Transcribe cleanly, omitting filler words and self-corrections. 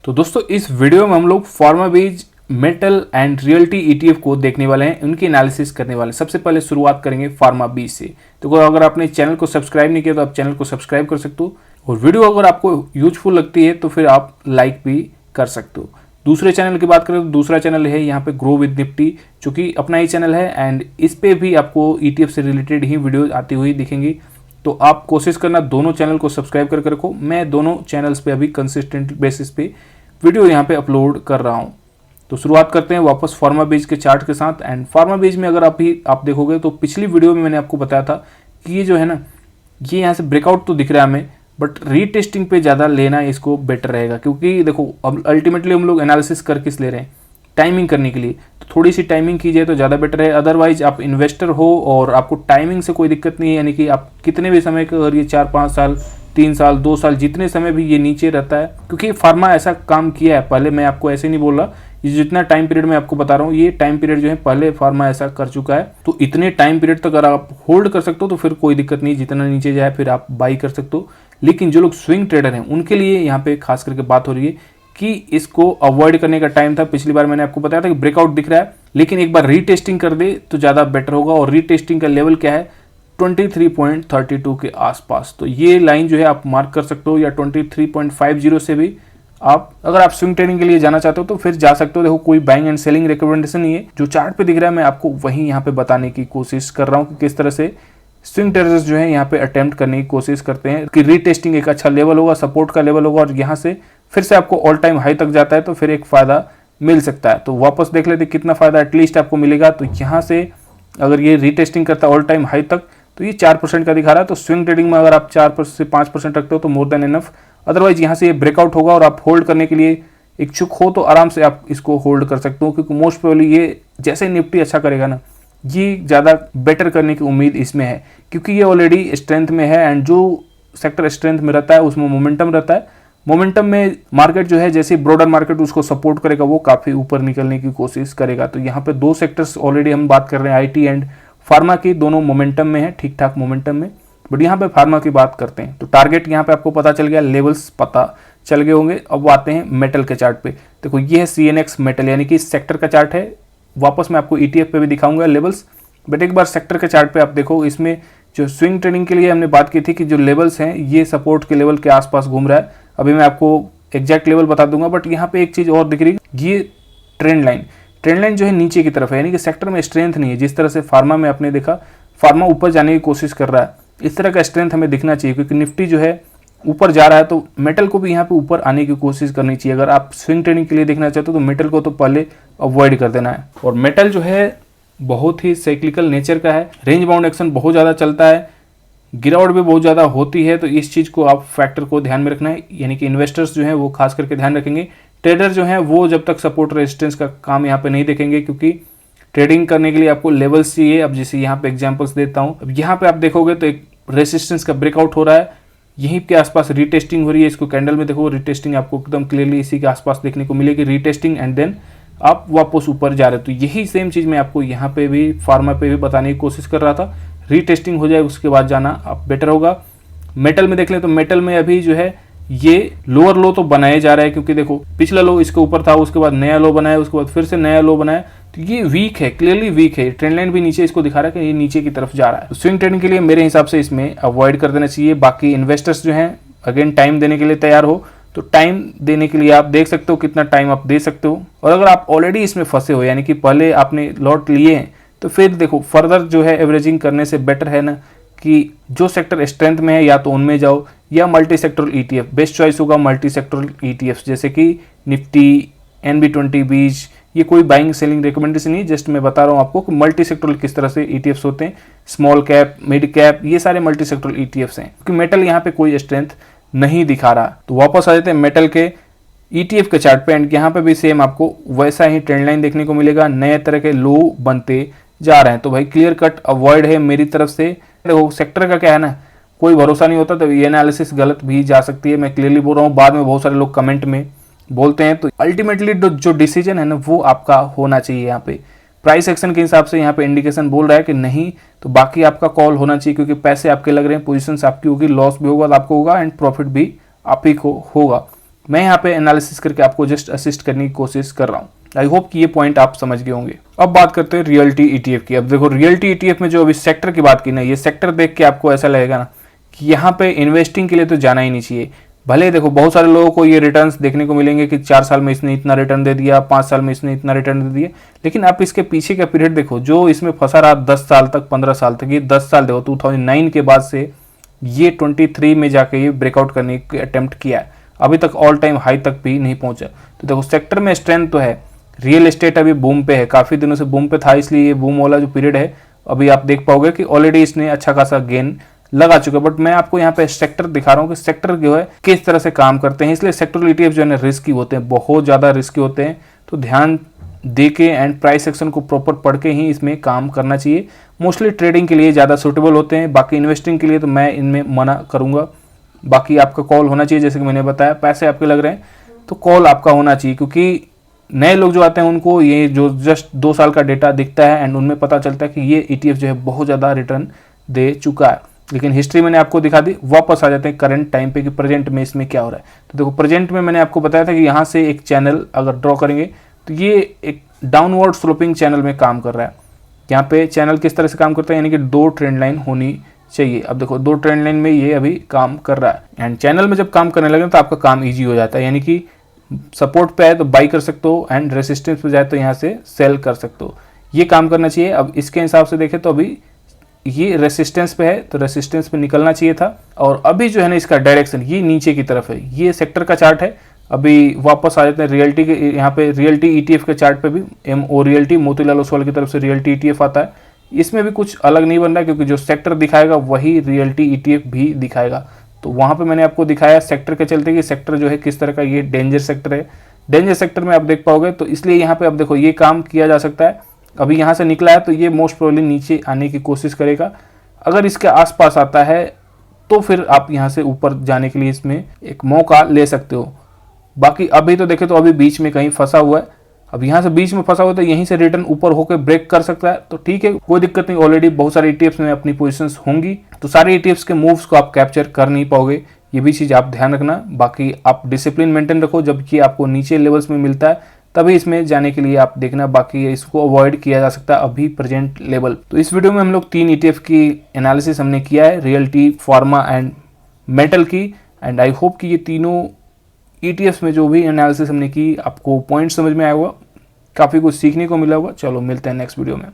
तो दोस्तों इस वीडियो में हम लोग फार्माबीज मेटल एंड रियल्टी ईटीएफ को देखने वाले हैं, उनकी एनालिसिस करने वाले हैं। सबसे पहले शुरुआत करेंगे फार्माबीज से। तो अगर आपने चैनल को सब्सक्राइब नहीं किया तो आप चैनल को सब्सक्राइब कर सकते हो, और वीडियो अगर आपको यूजफुल लगती है तो फिर आप लाइक भी कर सकते हो। दूसरे चैनल की बात करें तो दूसरा चैनल है यहाँ पे ग्रो विद निफ्टी, जो कि अपना ही चैनल है एंड इस पे भी आपको ईटीएफ से रिलेटेड ही वीडियो आती हुई दिखेंगी। तो आप कोशिश करना दोनों चैनल को सब्सक्राइब करके रखो। मैं दोनों चैनल्स पे अभी कंसिस्टेंट बेसिस पे वीडियो यहाँ पे अपलोड कर रहा हूँ। तो शुरुआत करते हैं वापस फार्माबीज के चार्ट के साथ। एंड फार्माबीज में अगर आप देखोगे तो पिछली वीडियो में मैंने आपको बताया था कि ये जो है ना, ये यहाँ से ब्रेकआउट तो दिख रहा है हमें, बट रीटेस्टिंग पे ज़्यादा लेना इसको बेटर रहेगा। क्योंकि देखो अब अल्टीमेटली हम लोग एनालिसिस कर किस ले रहे हैं, टाइमिंग करने के लिए। तो थोड़ी सी टाइमिंग कीजिए तो ज़्यादा बेटर है। अदरवाइज आप इन्वेस्टर हो और आपको टाइमिंग से कोई दिक्कत नहीं है, यानी कि आप कितने भी समय का, अगर ये 4-5 साल 3 साल 2 साल जितने समय भी ये नीचे रहता है, क्योंकि फार्मा ऐसा काम किया है पहले। मैं आपको ऐसे नहीं बोल रहा, ये जितना टाइम पीरियड मैं आपको बता रहा हूँ, ये टाइम पीरियड जो है पहले फार्मा ऐसा कर चुका है। तो इतने टाइम पीरियड तक अगर आप होल्ड कर सकते हो तो फिर कोई दिक्कत नहीं, जितना नीचे जाए फिर आप बाई कर सकते हो। लेकिन जो लोग स्विंग ट्रेडर हैं उनके लिए यहाँ पे खास करके बात हो रही है कि इसको अवॉइड करने का टाइम था। पिछली बार मैंने आपको बताया था कि ब्रेकआउट दिख रहा है, लेकिन एक बार रीटेस्टिंग कर दे तो ज़्यादा बेटर होगा। और रीटेस्टिंग का लेवल क्या है, 23.32 के आसपास। तो ये लाइन जो है आप मार्क कर सकते हो, या 23.50 से भी आप, अगर आप स्विंग ट्रेडिंग के लिए जाना चाहते हो तो फिर जा सकते हो। देखो कोई बाइंग एंड सेलिंग रिकमेंडेशन नहीं है, जो चार्ट पे दिख रहा है मैं आपको वही यहाँ पे बताने की कोशिश कर रहा हूँ कि किस तरह से स्विंग ट्रेडर्स जो है यहाँ पे अटेम्प्ट करने की कोशिश करते हैं कि रीटेस्टिंग एक अच्छा लेवल होगा, सपोर्ट का लेवल होगा, और यहाँ से फिर से आपको ऑल टाइम हाई तक जाता है तो फिर एक फायदा मिल सकता है। तो वापस देख लेते कितना फायदा एटलीस्ट आपको मिलेगा। तो यहाँ से अगर ये रीटेस्टिंग करता है ऑल टाइम हाई तक तो ये 4% का दिखा रहा है। तो स्विंग ट्रेडिंग में अगर आप 4 से 5% रखते हो तो मोर देन इनफ। अदरवाइज यहाँ से ये ब्रेकआउट होगा और आप होल्ड करने के लिए इच्छुक हो तो आराम से आप इसको होल्ड कर सकते हो, क्योंकि मोस्ट प्रोबेबली ये जैसे निफ्टी अच्छा करेगा ना, ये ज़्यादा बेटर करने की उम्मीद इसमें है, क्योंकि ये ऑलरेडी स्ट्रेंथ में है। एंड जो सेक्टर स्ट्रेंथ में रहता है उसमें मोमेंटम रहता है। मोमेंटम में मार्केट जो है, जैसे ब्रॉडर मार्केट उसको सपोर्ट करेगा, वो काफ़ी ऊपर निकलने की कोशिश करेगा। तो यहाँ पे दो सेक्टर्स ऑलरेडी हम बात कर रहे हैं, आईटी एंड फार्मा की, दोनों मोमेंटम में है, ठीक ठाक मोमेंटम में। बट यहाँ पे फार्मा की बात करते हैं तो टारगेट यहाँ पे आपको पता चल गया, लेवल्स पता चल गए होंगे। अब आते हैं मेटल के चार्ट पे। देखो ये है CNX मेटल, यानी कि सेक्टर का चार्ट है। वापस मैं आपको ETF पे भी दिखाऊंगा लेवल्स, बट एक बार सेक्टर के चार्ट पे आप देखो। इसमें जो स्विंग ट्रेडिंग के लिए हमने बात की थी कि जो लेवल्स हैं ये सपोर्ट के लेवल के आसपास घूम रहा है। अभी मैं आपको एग्जैक्ट लेवल बता दूंगा, बट यहाँ पे एक चीज़ और दिख रही है, ये ट्रेंड लाइन जो है नीचे की तरफ है, यानी कि सेक्टर में स्ट्रेंथ नहीं है। जिस तरह से फार्मा में आपने देखा, फार्मा ऊपर जाने की कोशिश कर रहा है, इस तरह का स्ट्रेंथ हमें दिखना चाहिए, क्योंकि निफ्टी जो है ऊपर जा रहा है तो मेटल को भी यहाँ पे ऊपर आने की कोशिश करनी चाहिए। अगर आप स्विंग ट्रेडिंग के लिए देखना चाहते हो तो मेटल को तो पहले अवॉइड कर देना है। और मेटल जो है बहुत ही साइक्लिकल नेचर का है, रेंज बाउंड एक्शन बहुत ज़्यादा चलता है, गिरावट भी बहुत ज़्यादा होती है। तो इस चीज़ को आप फैक्टर को ध्यान में रखना है, यानी कि इन्वेस्टर्स जो हैं वो खास करके ध्यान रखेंगे। ट्रेडर जो हैं वो जब तक सपोर्ट रेजिस्टेंस का काम यहाँ पे नहीं देखेंगे, क्योंकि ट्रेडिंग करने के लिए आपको लेवल्स चाहिए। अब जैसे यहाँ पे एग्जांपल्स देता हूँ, अब यहाँ पे आप देखोगे तो एक रेजिस्टेंस का ब्रेकआउट हो रहा है, यहीं के आसपास रीटेस्टिंग हो रही है। इसको कैंडल में देखो, रीटेस्टिंग आपको एकदम क्लियरली इसी के आसपास देखने को मिलेगी, रीटेस्टिंग, एंड देन आप वापस ऊपर जा रहे हो। तो यही सेम चीज़ मैं आपको यहाँ पे भी फार्मा पे भी बताने की कोशिश कर रहा था। रीटेस्टिंग हो जाए उसके बाद जाना आप बेटर होगा। मेटल में देख लें तो मेटल में अभी जो है ये लोअर लो तो बनाया जा रहा है, क्योंकि देखो पिछला लो इसके ऊपर था, उसके बाद नया लो बनाया, उसके बाद फिर से नया लो बनाया। तो ये वीक है, क्लियरली वीक है। ट्रेंड लाइन भी नीचे इसको दिखा रहा है कि ये नीचे की तरफ जा रहा है। तो स्विंग ट्रेडिंग के लिए मेरे हिसाब से इसमें अवॉइड कर देना चाहिए। बाकी इन्वेस्टर्स जो हैं अगेन टाइम देने के लिए तैयार हो तो टाइम देने के लिए आप देख सकते हो कितना टाइम आप दे सकते हो। और अगर आप ऑलरेडी इसमें फंसे हो, यानी कि पहले आपने लॉट लिए हैं, तो फिर देखो फर्दर जो है एवरेजिंग करने से बेटर है ना कि जो सेक्टर स्ट्रेंथ में है या तो उनमें जाओ, या multi sectoral ETF best choice होगा। मल्टी सेक्टरल ETFs जैसे कि निफ्टी, NB20 बीज, ये कोई बाइंग सेलिंग रिकमेंडेशन नहीं, जस्ट मैं बता रहा हूँ आपको कि मल्टी सेक्टरल किस तरह से ETFs होते हैं। स्मॉल कैप, मिड कैप, ये सारे मल्टी सेक्टरल ETFs हैं, क्योंकि मेटल यहाँ पे कोई स्ट्रेंथ नहीं दिखा रहा। तो वापस आ जाते हैं मेटल के ETF के चार्ट पे, एंड यहाँ पे भी सेम आपको वैसा ही ट्रेंड लाइन देखने को मिलेगा। नए तरह के लो बनते जा रहे हैं, तो भाई क्लियर कट अवॉइड है मेरी तरफ से। देखो सेक्टर का क्या है ना, कोई भरोसा नहीं होता, तो ये एनालिसिस गलत भी जा सकती है। मैं क्लियरली बोल रहा हूँ, बाद में बहुत सारे लोग कमेंट में बोलते हैं। तो अल्टीमेटली जो डिसीजन है ना वो आपका होना चाहिए। यहाँ पे प्राइस एक्शन के हिसाब से यहाँ पे इंडिकेशन बोल रहा है कि नहीं, तो बाकी आपका कॉल होना चाहिए, क्योंकि पैसे आपके लग रहे हैं, पोजीशंस आपकी होगी, लॉस भी होगा तो आपको होगा एंड प्रॉफिट भी आप ही को होगा। मैं यहाँ पे एनालिसिस करके आपको जस्ट असिस्ट करने की कोशिश कर रहा हूँ। आई होप कि ये पॉइंट आप समझ गए होंगे। अब बात करते हैं रियल्टी ईटीएफ की। अब देखो रियल्टी ईटीएफ में जो अभी सेक्टर की बात की ना, ये सेक्टर देख के आपको ऐसा लगेगा ना कि यहाँ पे इन्वेस्टिंग के लिए तो जाना ही नहीं चाहिए। भले देखो बहुत सारे लोगों को ये रिटर्न्स देखने को मिलेंगे कि 4 साल में इसने इतना रिटर्न दे दिया, 5 साल में इसने इतना रिटर्न दे दिया, लेकिन आप इसके पीछे का पीरियड देखो, जो इसमें फंसा रहा 10 साल तक, 15 साल तक, ये 10 साल देखो 2009 के बाद से ये 23 में जाके ये ब्रेकआउट करने की अटेम्प्ट किया है, अभी तक ऑल टाइम हाई तक भी नहीं पहुंचा। तो देखो सेक्टर में स्ट्रेंथ तो है, रियल एस्टेट अभी बूम पे है, काफी दिनों से बूम पे था, इसलिए ये बूम वाला जो पीरियड है अभी आप देख पाओगे कि ऑलरेडी इसने अच्छा खासा गेन लगा चुका है। बट मैं आपको यहाँ पे सेक्टर दिखा रहा हूँ कि सेक्टर जो है किस तरह से काम करते हैं, इसलिए सेक्टरल ईटीएफ जो है रिस्की होते हैं, बहुत ज़्यादा रिस्की होते हैं। तो ध्यान दे के एंड प्राइस एक्शन को प्रॉपर पढ़ के ही इसमें काम करना चाहिए। मोस्टली ट्रेडिंग के लिए ज़्यादा सूटेबल होते हैं, बाकी इन्वेस्टिंग के लिए तो मैं इनमें मना करूँगा। बाकी आपका कॉल होना चाहिए, जैसे कि मैंने बताया, पैसे आपके लग रहे हैं तो कॉल आपका होना चाहिए, क्योंकि नए लोग जो आते हैं उनको ये जो जस्ट 2 साल का डेटा दिखता है एंड उनमें पता चलता है कि ये ईटीएफ जो है बहुत ज़्यादा रिटर्न दे चुका है, लेकिन हिस्ट्री मैंने आपको दिखा दी। वापस आ जाते हैं करंट टाइम पे कि प्रेजेंट में इसमें क्या हो रहा है। तो देखो प्रेजेंट में मैंने आपको बताया था कि यहाँ से एक चैनल अगर ड्रॉ करेंगे तो ये एक डाउनवर्ड स्लोपिंग चैनल में काम कर रहा है। यहाँ पे चैनल किस तरह से काम करता है, यानी कि 2 ट्रेंड लाइन होनी चाहिए। अब देखो 2 ट्रेंड लाइन में ये अभी काम कर रहा है एंड चैनल में जब काम करने लगे तो आपका काम ईजी हो जाता है, यानी कि सपोर्ट पे आए तो बाई कर सकते हो एंड रेसिस्टेंस पे जाए तो यहाँ से सेल कर सकते हो, ये काम करना चाहिए। अब इसके हिसाब से देखें तो अभी ये रेसिस्टेंस पे है तो रेसिस्टेंस पे निकलना चाहिए था, और अभी जो है ना इसका डायरेक्शन ये नीचे की तरफ है। ये सेक्टर का चार्ट है। अभी वापस आ जाते हैं रियल्टी के, यहाँ पे रियल्टी ईटीएफ के चार्ट पे भी एमओ रियल्टी, मोतीलाल ओसवाल की तरफ से रियल्टी ईटीएफ आता है। इसमें भी कुछ अलग नहीं बन रहा, क्योंकि जो सेक्टर दिखाएगा वही रियल्टी ईटीएफ भी दिखाएगा। तो वहाँ पे मैंने आपको दिखाया सेक्टर के चलते कि सेक्टर जो है किस तरह का, ये डेंजर सेक्टर है। डेंजर सेक्टर में आप देख पाओगे, तो इसलिए यहाँ पे अब देखो ये काम किया जा सकता है। अभी यहाँ से निकला है तो ये मोस्ट प्रोबेबली नीचे आने की कोशिश करेगा। अगर इसके आसपास आता है तो फिर आप यहाँ से ऊपर जाने के लिए इसमें एक मौका ले सकते हो। बाकी अभी तो देखें तो अभी बीच में कहीं फंसा हुआ है। अब यहाँ से बीच में फंसा हुआ तो यहीं से रिटर्न ऊपर होकर ब्रेक कर सकता है, तो ठीक है, कोई दिक्कत नहीं। ऑलरेडी बहुत सारे ईटीएफ्स में अपनी पोजीशंस होंगी, तो सारे ईटीएफ्स के मूव्स को आप कैप्चर कर नहीं पाओगे, ये भी चीज़ आप ध्यान रखना। बाकी आप डिसिप्लिन मेंटेन रखो, जबकि आपको नीचे लेवल्स में मिलता है तभी इसमें जाने के लिए आप देखना, बाकी इसको अवॉइड किया जा सकता है अभी प्रेजेंट लेवल। तो इस वीडियो में हम लोग 3 ईटीएफ की एनालिसिस हमने किया है, रियल्टी, फार्मा एंड मेटल की। एंड आई होप कि ये तीनों ईटीएफ्स में जो भी एनालिसिस हमने की आपको पॉइंट समझ में आया होगा, काफ़ी कुछ सीखने को मिला होगा। चलो मिलते हैं नेक्स्ट वीडियो में।